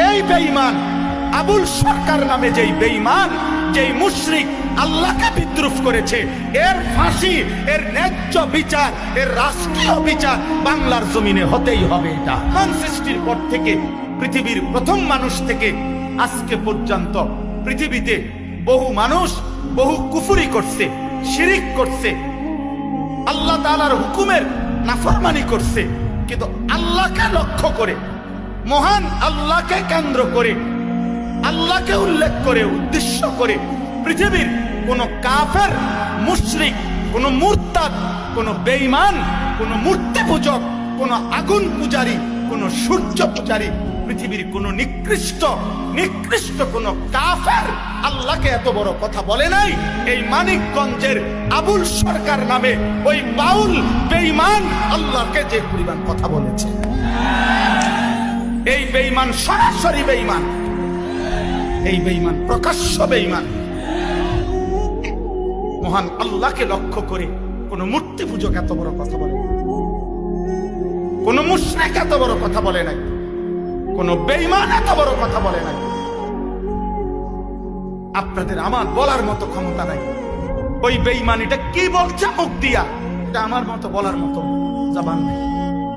এই বেঈমান আবুল সরকার নামে যেই বেঈমান, যেই মুশরিক আল্লাহকে বিদ্রুপ করেছে, এর ফাঁসি, এর ন্যায্য বিচার, এর রাষ্ট্রীয় বিচার বাংলার জমিনে হতেই হবে। এটা সৃষ্টির পর থেকে পৃথিবীর প্রথম মানুষ থেকে আজকে পর্যন্ত পৃথিবীতে বহু মানুষ বহু কুফরি করছে, শিরিক করছে, আল্লাহ তাআলার হুকুমের নাফরমানি করছে, কিন্তু আল্লাহকে লক্ষ্য করে, মহান আল্লাহকে কেন্দ্র করে, আল্লাহকে উল্লেখ করে, উদ্দেশ্য করে পৃথিবীর কোন কাফের, মুশরিক, কোন মুরতাদ, কোন বেঈমান, কোন মূর্তি পূজক, কোন আগুন পূজারী, কোন সূর্য পূজারী, পৃথিবীর কোন নিকৃষ্ট কোন কাফের আল্লাহকে এত বড় কথা বলে নাই। এই মানিকগঞ্জের আবুল সরকার নামে ওই বাউল বেঈমান আল্লাহকে যে পরিমাণ কথা বলেছে, এই বেঈমান সরাসরি বেঈমান, এই বেঈমান প্রকাশ্য বেঈমান। মহান আল্লাহকে লক্ষ্য করে কোন মূর্তি পূজক এত বড় কথা বলে, কোন মুশরিক এত বড় কথা বলে নাই, কোন বেঈমান এত বড় কথা বলে নাই। আপনাদের আমার বলার মতো ক্ষমতা নাই। ওই বেঈমান এটা কি বলছে মুখ দিয়া, এটা আমার মতো বলার মতো জবান নেই।